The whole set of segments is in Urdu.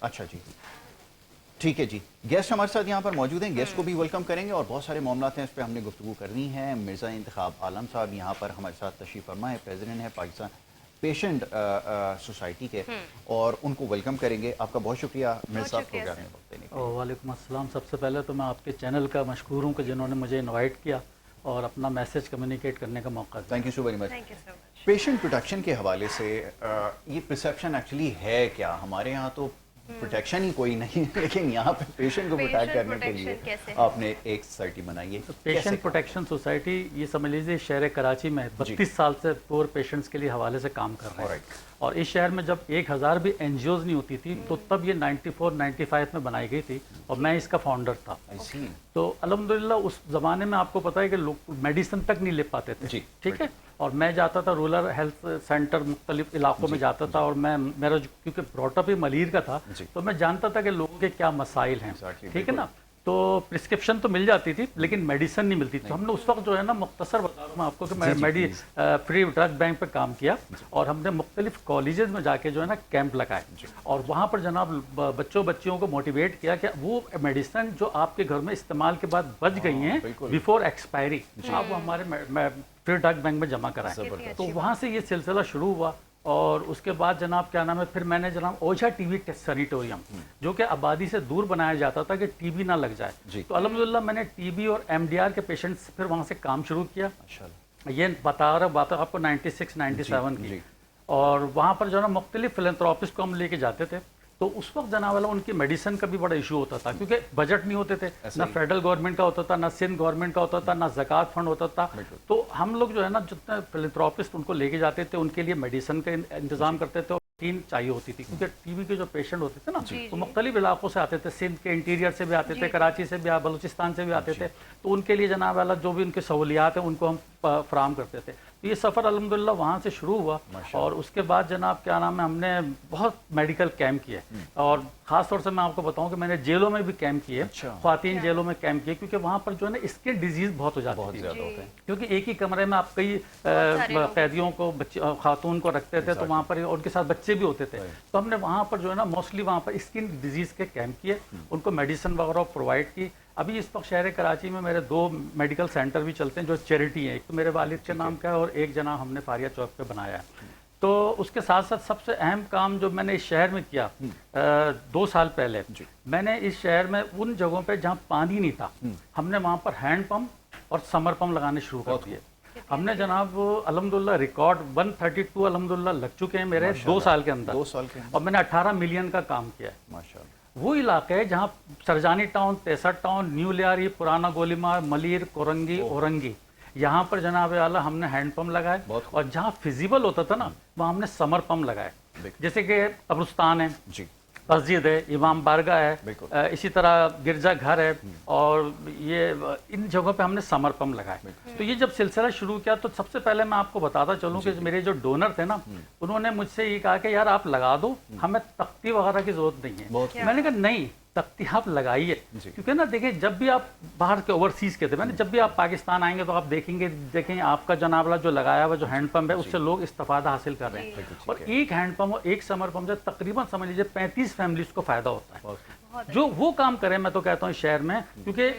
اچھا جی ٹھیک ہے جی. گیسٹ ہمارے ساتھ یہاں پر موجود ہیں, گیسٹ کو بھی ویلکم کریں گے اور بہت سارے معاملات ہیں اس پہ ہم نے گفتگو کرنی ہے. مرزا انتخاب عالم صاحب یہاں پر ہمارے ساتھ تشریف فرما ہے, پریزیڈنٹ ہے پاکستان پیشنٹ سوسائٹی کے, اور ان کو ویلکم کریں گے. آپ کا بہت شکریہ مرزا صاحب پروگرام میں وقت دینے کے لیے. وعلیکم السلام. سب سے پہلے تو میں آپ کے چینل کا مشکور ہوں کہ جنہوں نے مجھے انوائٹ کیا اور اپنا میسج کمیونیکیٹ کرنے کا موقع دیا. Thank you so very much. Patient protection کے حوالے سے یہ پرسیپشن ایکچولی ہے کیا؟ ہمارے یہاں تو پروٹیکشن ہی کوئی نہیں ہے, لیکن یہاں پہ پیشنٹ کو پروٹیکٹ کرنے کے لیے آپ نے ایک سوسائٹی بنائی ہے. پیشنٹ پروٹیکشن سوسائٹی یہ سمجھ لیجیے شہر کراچی میں 32 سال سے پور پیشنٹس کے لیے حوالے سے کام کر رہے ہیں. اور اس شہر میں جب 1000 بھی این جی اوز نہیں ہوتی تھی تو تب یہ 94-95 میں بنائی گئی تھی اور میں اس کا فاؤنڈر تھا. تو الحمدللہ اس زمانے میں آپ کو پتا ہے کہ لوگ میڈیسن تک نہیں لے پاتے تھے. ٹھیک ہے, اور میں جاتا تھا رورل ہیلتھ سینٹر مختلف علاقوں میں جاتا تھا, اور میرا کیونکہ براٹ اپ ہی ملیر کا تھا تو میں جانتا تھا کہ لوگوں کے کیا مسائل ہیں. ٹھیک ہے نا, تو پرسکرپشن تو مل جاتی تھی لیکن میڈیسن نہیں ملتی تھی. ہم نے اس وقت جو ہے نا, مختصر بتا رہا ہوں آپ کو کہ فری ڈرگ بینک پہ کام کیا, اور ہم نے مختلف کالجز میں جا کے جو ہے نا کیمپ لگائے, اور وہاں پر جناب بچیوں کو موٹیویٹ کیا کہ وہ میڈیسن جو آپ کے گھر میں استعمال کے بعد بچ گئی ہیں بیفور ایکسپائری, آپ وہ ہمارے فری ڈرگ بینک میں جمع کرائیں. تو وہاں سے یہ سلسلہ شروع ہوا, اور اس کے بعد جناب کیا نام ہے, پھر میں نے جناب اوجھا ٹی بی سینیٹوریم جو کہ آبادی سے دور بنایا جاتا تھا کہ ٹی بی نہ لگ جائے. تو الحمدللہ میں نے ٹی بی اور ایم ڈی آر کے پیشنٹس پھر وہاں سے کام شروع کیا. یہ بتا رہا بات آپ کو 96-97 کی, اور وہاں پر جو ہے نا مختلف فلنتھراپسٹ کو ہم لے کے جاتے تھے. تو اس وقت جناب والا ان کی میڈیسن کا بھی بڑا ایشو ہوتا تھا, کیونکہ بجٹ نہیں ہوتے تھے, نہ فیڈرل گورنمنٹ کا ہوتا تھا, نہ سندھ گورنمنٹ کا ہوتا تھا, نہ زکوٰۃ فنڈ ہوتا تھا. تو ہم لوگ جو ہے نا جتنے فلنتھراپسٹ ان کو لے کے جاتے تھے ان کے لیے میڈیسن کا انتظام کرتے تھے. ٹیم چاہیے ہوتی تھی کیونکہ ٹی بی کے جو پیشنٹ ہوتے تھے نا وہ مختلف علاقوں سے آتے تھے, سندھ کے انٹیریئر سے بھی آتے تھے, کراچی سے بھی, بلوچستان سے بھی آتے تھے. تو ان کے لیے جناب والا جو بھی ان کی سہولیات ہیں ان کو ہم فراہم کرتے تھے. تو یہ سفر الحمدللہ وہاں سے شروع ہوا, اور اس کے بعد جناب کیا نام ہے, ہم نے بہت میڈیکل کیمپ کیے, اور خاص طور سے میں آپ کو بتاؤں کہ میں نے جیلوں میں بھی کیمپ کیے, خواتین جیلوں میں کیمپ کیے, کیونکہ وہاں پر جو ہے نا اسکن ڈیزیز بہت ہو جاتی تھی. کیونکہ ایک ہی کمرے میں آپ کئی قیدیوں کو خاتون کو رکھتے تھے, تو وہاں پر ان کے ساتھ بچے بھی ہوتے تھے. تو ہم نے وہاں پر جو ہے نا موسٹلی وہاں پر اسکن ڈیزیز کے کیمپ کیے, ان کو میڈیسن وغیرہ پرووائڈ کی. ابھی اس وقت شہر کراچی میں میرے 2 میڈیکل سینٹر بھی چلتے ہیں جو چیریٹی ہیں. ایک تو میرے والد کے نام کا ہے, اور ایک جناب ہم نے فاریہ چوک پہ بنایا ہے. تو اس کے ساتھ ساتھ سب سے اہم کام جو میں نے اس شہر میں کیا 2 سال پہلے, میں نے اس شہر میں ان جگہوں پہ جہاں پانی نہیں تھا, ہم نے وہاں پر ہینڈ پمپ اور سمر پمپ لگانے شروع کر دیے. ہم نے جناب الحمدللہ ریکارڈ 132 الحمدللہ لگ چکے ہیں میرے 2 سال کے اندر, اور میں نے 18 ملین کا کام کیا ہے. وہ علاقے ہے جہاں Surjani town, 63 town, new Lyari, پرانا گولیمار, ملیر, کورنگی, اورنگی, یہاں پر جناب اعلیٰ ہم نے ہینڈ پمپ لگائے, اور جہاں فیزیبل ہوتا تھا نا وہاں ہم نے سمر پمپ لگائے. جیسے کہ قبرستان ہے, مسجد ہے, امام بارگاہ ہے, اسی طرح گرجا گھر ہے, اور یہ ان جگہوں پہ ہم نے سمر پمپ لگائے. تو یہ جب سلسلہ شروع کیا تو سب سے پہلے میں آپ کو بتاتا چلوں کہ میرے جو ڈونر تھے نا, انہوں نے مجھ سے یہ کہا کہ یار آپ لگا دو, ہمیں تختی وغیرہ کی ضرورت نہیں ہے. میں نے کہا نہیں, تختی آپ لگائیے, کیونکہ نا دیکھیں جب بھی آپ باہر کے اوورسیز کے تھے, میں نے جب بھی آپ پاکستان آئیں گے تو آپ دیکھیں آپ کا جناب جو لگایا ہوا جو ہینڈ پمپ ہے اس سے لوگ استفادہ حاصل کر رہے ہیں. اور ایک ہینڈ پمپ اور ایک سمر پمپ سے تقریباً سمجھ لیجیے 35 فیملیز کو فائدہ ہوتا ہے. جو وہ کام کریں میں تو کہتا ہوں شہر میں, کیونکہ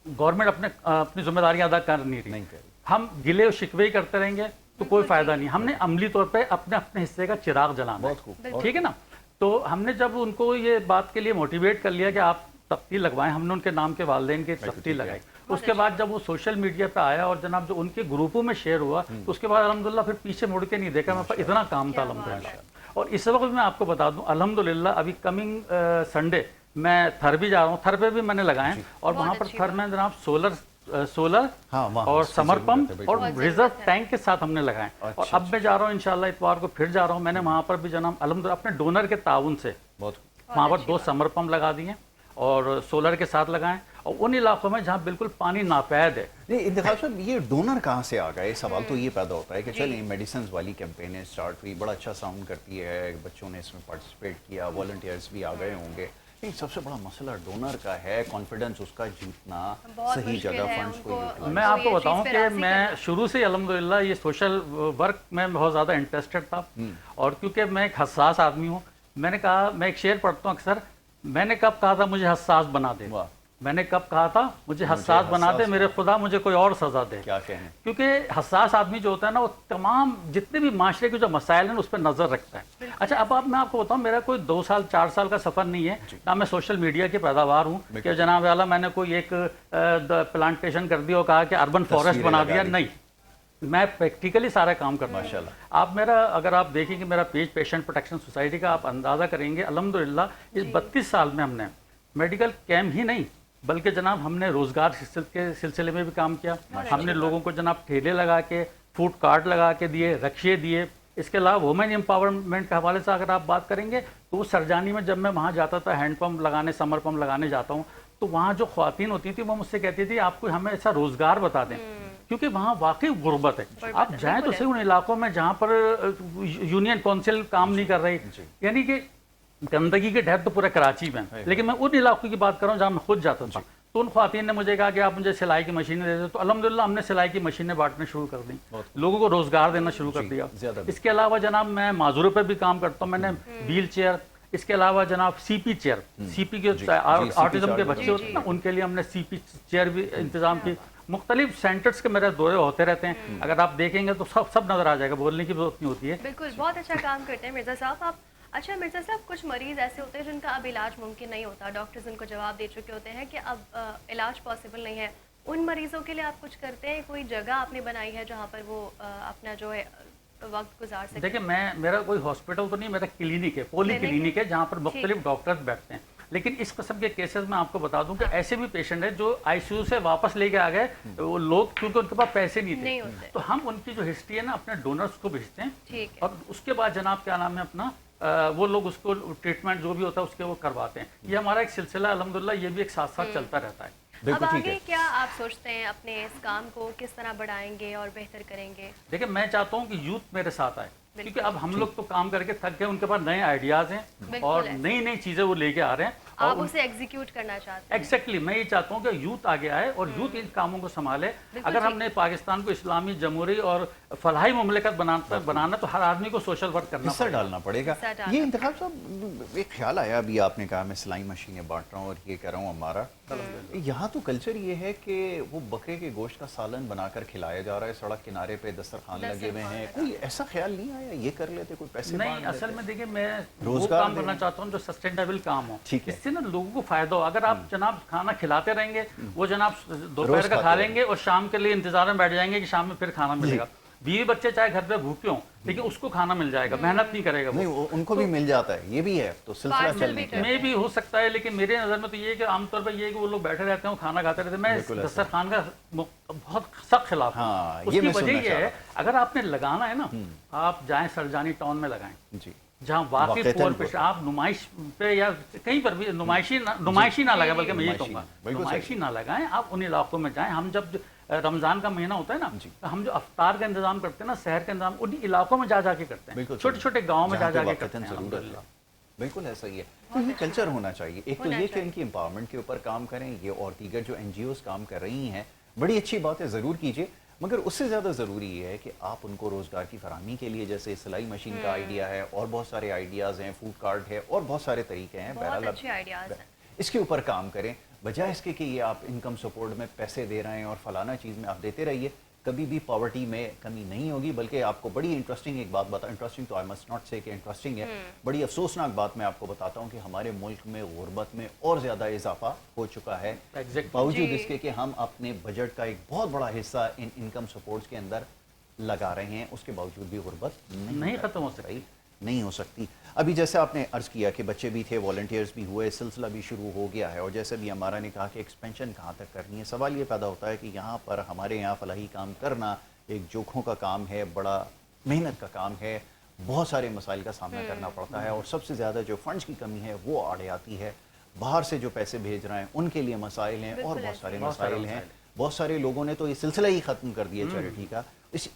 گورنمنٹ اپنی ذمہ داریاں ادا کر نہیں رہی. ہم گلے و شکوے کرتے رہیں گے تو کوئی فائدہ نہیں. ہم نے عملی طور پہ اپنے حصے کا چراغ جلانا ہے. ٹھیک ہے نا, تو ہم نے جب ان کو یہ بات کے لیے موٹیویٹ کر لیا کہ آپ تختی لگوائیں, ہم نے ان کے نام کے والدین کی تختی لگائی. اس کے بعد جب وہ سوشل میڈیا پہ آیا اور جناب جو ان کے گروپوں میں شیئر ہوا تو اس کے بعد الحمدللہ پھر پیچھے مڑ کے نہیں دیکھا, میرے پاس اتنا کام تھا الحمدللہ. اور اس وقت میں آپ کو بتا دوں الحمدللہ ابھی کمنگ سنڈے میں تھر بھی جا رہا ہوں, تھر پہ بھی میں نے لگائے ہیں, اور وہاں پر تھر میں جناب سولر اور سمر پمپ اور ریزرو ٹینک کے ساتھ ہم نے لگائے. اور اب میں جا رہا ہوں انشاءاللہ اتوار کو پھر جا رہا ہوں, میں نے وہاں پر بھی جناب الحمدللہ اپنے ڈونر کے تعاون سے وہاں پر 2 سمر پمپ لگا دیے اور سولر کے ساتھ لگائیں, اور ان علاقوں میں جہاں بالکل پانی ناپید ہے. انتخاب صاحب یہ ڈونر کہاں سے آ گئے؟ سوال تو یہ پیدا ہوتا ہے کہ چلیں میڈیسنز والی کیمپینیں اسٹارٹ ہوئی, بڑا اچھا ساؤنڈ کرتی ہے, بچوں نے اس میں پارٹیسپیٹ کیا, والنٹیئرز بھی آ گئے ہوں گے, سب سے بڑا مسئلہ ڈونر کا ہے, کانفیڈنس اس کا جیتنا, صحیح جگہ فنڈز کو یوٹیلائز. میں آپ کو بتاؤں کہ میں شروع سے الحمدللہ یہ سوشل ورک میں بہت زیادہ انٹرسٹڈ تھا, اور کیونکہ میں ایک حساس آدمی ہوں میں نے کہا، میں ایک شعر پڑھتا ہوں اکثر، میں نے کب کہا تھا مجھے حساس بنا دے، واہ، میں نے کب کہا تھا مجھے حساس بنا دے، میرے خدا مجھے کوئی اور سزا دے. کیا کہیں. کیونکہ حساس آدمی جو ہوتا ہے نا وہ تمام جتنے بھی معاشرے کے جو مسائل ہیں اس پہ نظر رکھتا ہے. اچھا اب میں آپ کو بتاؤں، میرا کوئی 2 سال 4 سال کا سفر نہیں ہے، نہ میں سوشل میڈیا کی پیداوار ہوں کہ جناب اعلیٰ میں نے کوئی ایک پلانٹیشن کر دی اور کہا کہ اربن فارسٹ بنا دیا. نہیں، میں پریکٹیکلی سارا کام کرتا ہوں. ماشاءاللہ. آپ میرا اگر آپ دیکھیں کہ میرا پیج پیشنٹ پروٹیکشن سوسائٹی کا آپ اندازہ کریں گے، الحمدللہ اس 32 سال میں ہم نے میڈیکل کیمپ ہی نہیں بلکہ جناب ہم نے روزگار کے سلسلے میں بھی کام کیا. ہم نے لوگوں کو جناب ٹھیلے لگا کے، فوڈ کارٹ لگا کے دیے، رکشے دیے. اس کے علاوہ وومن امپاورمنٹ کے حوالے سے اگر آپ بات کریں گے تو وہ سرجانی میں جب میں وہاں جاتا تھا ہینڈ پمپ لگانے، سمر پمپ لگانے جاتا ہوں، تو وہاں جو خواتین ہوتی تھیں وہ مجھ سے کہتی تھی آپ کو ہمیں ایسا روزگار بتا دیں، کیونکہ وہاں واقعی غربت ہے. آپ جائیں تو صحیح ان علاقوں میں جہاں پر یونین کونسل کام نہیں کر رہی، یعنی کہ گندگی کے ڈھیر تو پورے کراچی میں، لیکن میں ان علاقوں کی بات کر رہا ہوں جہاں میں خود جاتا تھا. تو ان خواتین نے مجھے کہا کہ آپ مجھے سلائی کی مشینیں دے دیں، تو الحمدللہ ہم نے سلائی کی مشینیں بانٹنا شروع کر دیں، لوگوں کو روزگار دینا شروع کر دیا. اس کے علاوہ جناب میں معذوروں پہ بھی کام کرتا ہوں، میں نے ویل چیئر، اس کے علاوہ جناب سی پی چیئر، سی پی کے آٹزم کے بچے ہوتے ہیں نا ان کے لیے ہم نے سی پی چیئر بھی انتظام کی. مختلف سینٹرز کے میرے دورے ہوتے رہتے ہیں، اگر آپ دیکھیں گے تو سب نظر آ جائے گا، بولنے کی ضرورت نہیں ہوتی ہے. بالکل، بہت اچھا کام کرتے ہیں مرزا صاحب آپ. اچھا مرزا صاحب، کچھ مریض ایسے ہوتے ہیں جن کا اب علاج ممکن نہیں ہوتا، ڈاکٹرز ان کو جواب دے چکے ہوتے ہیں کہ اب علاج پاسبل نہیں ہے، ان مریضوں کے لیے آپ کچھ کرتے ہیں؟ کوئی جگہ آپ نے بنائی ہے جہاں پر وہ اپنا جو ہے وقت گزار سکتے؟ دیکھیں میرا کوئی ہاسپٹل تو نہیں، میرا کلینک ہے، پولی کلینک ہے جہاں پر مختلف ڈاکٹرز بیٹھتے ہیں. لیکن اس قسم کے کیسز میں آپ کو بتا دوں کہ ایسے بھی پیشنٹ ہیں جو آئی سی یو سے واپس لے کے آ گئے، وہ لوگ کیونکہ ان کے پاس پیسے نہیں تھے، تو ہم ان کی جو ہسٹری ہے نا اپنے ڈونرز کو بھیجتے ہیں، اور اس کے بعد جناب کیا نام ہے اپنا وہ لوگ اس کو ٹریٹمنٹ جو بھی ہوتا ہے اس کے وہ کرواتے ہیں. یہ ہمارا ایک سلسلہ الحمدللہ یہ بھی ایک ساتھ ساتھ چلتا رہتا ہے. اب آگے کیا آپ سوچتے ہیں اپنے اس کام کو کس طرح بڑھائیں گے اور بہتر کریں گے؟ دیکھیں میں چاہتا ہوں کہ یوتھ میرے ساتھ آئے، کیونکہ اب ہم لوگ تو کام کر کے تھک گئے، ان کے پاس نئے آئیڈیاز ہیں اور نئی چیزیں وہ لے کے آ رہے ہیں، آپ اسے ایگزیکیوٹ کرنا چاہتے ہیں. ایگزیکٹلی میں یہ چاہتا ہوں کہ یوتھ آگے آئے اور یوتھ ان کاموں کو سنبھالے. اگر ہم نے پاکستان کو اسلامی جمہوری اور فلاحی مملکت بنانا تو ہر آدمی کو سوشل ورک کرنا حصہ ڈالنا پڑے گا. یہ انتخاب صاحب ایک خیال آیا ابھی آپ نے کہا میں سلائی مشینیں بانٹ رہا ہوں اور یہ کر رہا ہوں ہمارا، یہاں تو کلچر یہ ہے کہ وہ بکرے کے گوشت کا سالن بنا کر کھلایا جا رہا ہے، سڑک کنارے پہ دسترخوان لگے ہوئے ہیں. کوئی ایسا خیال نہیں آیا یہ کر لیتے، کوئی پیسے نہیں؟ اصل میں دیکھیں میں وہ کام کرنا چاہتا ہوں جو سسٹینیبل کام ہو، اس سے نا لوگوں کو فائدہ ہو. اگر آپ جناب کھانا کھلاتے رہیں گے، وہ جناب دوپہر کا کھا لیں گے اور شام کے لیے انتظار میں بیٹھ جائیں گے کہ شام میں پھر کھانا ملے گا. بیوی بچے چاہے گھر پہ بھوکے ہوں لیکن اس کو کھانا مل جائے گا، محنت نہیں کرے گا. نہیں ان کو بھی مل جاتا ہے، یہ بھی ہے تو سلسلہ چلنے کا میں بھی ہو سکتا ہے، لیکن میرے نظر میں تو یہ ہے کہ عام طور پہ یہ ہے کہ وہ لوگ بیٹھے رہتے ہیں کھانا کھاتے رہتے ہیں. میں دسترخوان کا بہت سخت خلاف ہوں. اس کی وجہ یہ ہے اگر آپ نے لگانا ہے نا، آپ جائیں سرجانی ٹاؤن میں لگائیں جی، جہاں واقعی پور پیش آپ نمائش پہ یا کہیں پر بھی نمائشی نہ لگائیں، بلکہ میں یہ کہوں گا نمائشی نہ لگائیں. آپ ان علاقوں میں جائیں. ہم جب رمضان کا مہینہ ہوتا ہے نا، ہم جو افطار کا انتظام کرتے ہیں نا، سحر کا انتظام انہی علاقوں میں جا کے کرتے ہیں، چھوٹے چھوٹے گاؤں میں جا کے کرتے ہیں. بالکل ایسا ہی ہے. تو یہ کلچر ہونا چاہیے. ایک تو یہ کہ ان کی امپاورمنٹ کے اوپر کام کریں، یہ اور دیگر جو این جی اوز کام کر رہی ہیں بڑی اچھی بات ہے، ضرور کیجیے. مگر اس سے زیادہ ضروری یہ ہے کہ آپ ان کو روزگار کی فراہمی کے لیے جیسے سلائی مشین کا آئیڈیا ہے اور بہت سارے آئیڈیاز ہیں، فوڈ کارٹ ہے اور بہت سارے طریقے ہیں، بہرحال اس کے اوپر کام کریں بجائے اس کے کہ یہ آپ انکم سپورٹ میں پیسے دے رہے ہیں اور فلانا چیز میں آپ دیتے رہیے. کبھی بھی پاورٹی میں کمی نہیں ہوگی. بلکہ آپ کو بڑی انٹرسٹنگ ایک بات بتا، انٹرسٹنگ تو آئی مسٹ ناٹ سے کہ انٹرسٹنگ ہے، بڑی افسوسناک بات میں آپ کو بتاتا ہوں کہ ہمارے ملک میں غربت میں اور زیادہ اضافہ ہو چکا ہے، باوجود اس کے کہ ہم اپنے بجٹ کا ایک بہت بڑا حصہ ان انکم سپورٹس کے اندر لگا رہے ہیں. اس کے باوجود بھی غربت نہیں ختم ہو سکی، نہیں ہو سکتی. ابھی جیسے آپ نے عرض کیا کہ بچے بھی تھے، والنٹیئرز بھی ہوئے، سلسلہ بھی شروع ہو گیا ہے، اور جیسے بھی ہمارا نے کہا کہ ایکسپینشن کہاں تک کرنی ہے. سوال یہ پیدا ہوتا ہے کہ یہاں پر ہمارے یہاں فلاحی کام کرنا ایک جوکھوں کا کام ہے، بڑا محنت کا کام ہے، بہت سارے مسائل کا سامنا کرنا پڑتا ہے، اور سب سے زیادہ جو فنڈز کی کمی ہے وہ آڑے آتی ہے. باہر سے جو پیسے بھیج رہے ہیں ان کے لیے مسائل ہیں اور بہت سارے مسائل ہیں. بہت سارے لوگوں نے تو یہ سلسلہ ہی ختم کر دیا چیریٹی کا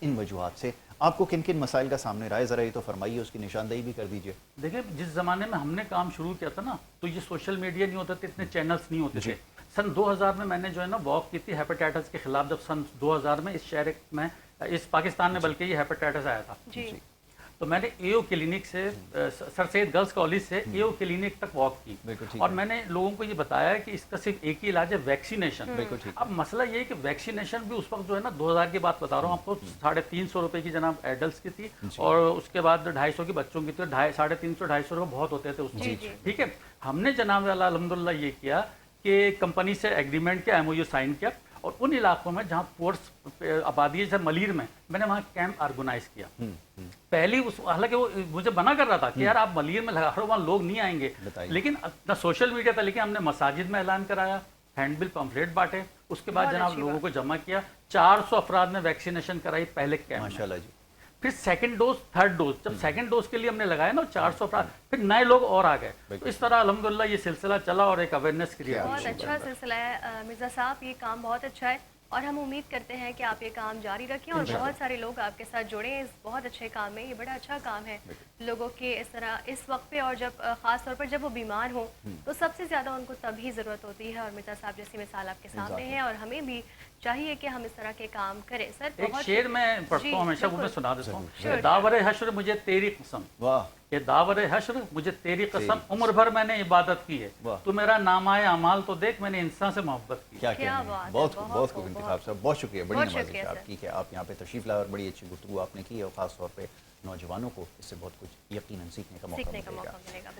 ان وجوہات سے. آپ کو کن کن مسائل کا سامنے رائے ذرا یہ تو فرمائیے، اس کی نشاندہی بھی کر دیجئے. دیکھیں جس زمانے میں ہم نے کام شروع کیا تھا نا تو یہ سوشل میڈیا نہیں ہوتا تھا، اتنے چینلز نہیں ہوتے تھے. سن 2000 میں میں نے جو ہے نا واک کی تھی ہیپاٹائٹس کے خلاف، جب سن 2000 میں اس شہر میں اس پاکستان میں بلکہ یہ ہیپاٹائٹس آیا تھا. تو میں نے AO کلینک سے سر سید گرلس کالج سے AO کلینک تک واک کی اور میں نے لوگوں کو یہ بتایا کہ اس کا صرف ایک ہی علاج ہے ویکسینیشن. اب مسئلہ یہ ہے کہ ویکسینیشن بھی اس وقت جو ہے نا 2000 کی بات بتا رہا ہوں آپ کو 350 روپے کی جناب ایڈلٹس کی تھی اور اس کے بعد 250 کی بچوں کی تھی. 350 250 روپے بہت ہوتے تھے اس میں. ٹھیک ہے, ہم نے جناب الحمدللہ یہ کیا کہ کمپنی سے ایگریمنٹ کیا, MOU سائن کیا اور ان علاقوں میں جہاں پورس آبادی ہے جیسے ملیر میں نے وہاں کیمپ آرگنائز کیا. پہلی حالانکہ وہ مجھے منع کر رہا تھا کہ یار آپ ملیر میں لگا رہے ہو وہاں لوگ نہیں آئیں گے, لیکن نہ سوشل میڈیا تھا, لیکن ہم نے مساجد میں اعلان کرایا, ہینڈ بل پمفلیٹ بانٹے, اس کے بعد جناب لوگوں کو جمع کیا. 400 افراد نے ویکسینیشن کرائی پہلے کیمپ. ماشاءاللہ جی. پھر سیکنڈ ڈوز, تھرڈ ڈوز, جب سیکنڈ ڈوز کے لیے ہم نے لگایا نا 400 افراد, پھر نئے لوگ اور آ گئے. تو اس طرح الحمدللہ یہ سلسلہ چلا اور ایک اویئرنیس کریٹ. بہت اچھا سلسلہ ہے مرزا صاحب, یہ کام بہت اچھا ہے اور ہم امید کرتے ہیں کہ آپ یہ کام جاری رکھیں اور بہت سارے لوگ آپ کے ساتھ جڑیں اس بہت اچھے کام میں. یہ بڑا اچھا کام ہے لوگوں کے اس طرح اس وقت پہ, اور جب خاص طور پر جب وہ بیمار ہوں تو سب سے زیادہ ان کو تبھی ضرورت ہوتی ہے. اور مرزا صاحب جیسی مثال آپ کے سامنے ہے اور ہمیں بھی چاہیے کہ ہم اس طرح کے کام کریں. سر ایک شعر میں پڑھتا ہوں ہمیشہ, وہ میں سنا دیتا ہوں. داور حشر مجھے تیری قسم, یہ داور حشر مجھے تیری قسم, عمر بھر میں نے عبادت کی ہے, تو میرا نامہ اعمال تو دیکھ, میں نے انسان سے محبت کی. کیا بہت خوب انتخاب صاحب, بہت شکریہ, بڑی نوازش آپ کی کہ آپ یہاں پہ تشریف لائے اور بڑی اچھی گفتگو آپ نے کی, اور خاص طور پہ نوجوانوں کو اس سے بہت کچھ یقیناً سیکھنے کا موقع ملے گا.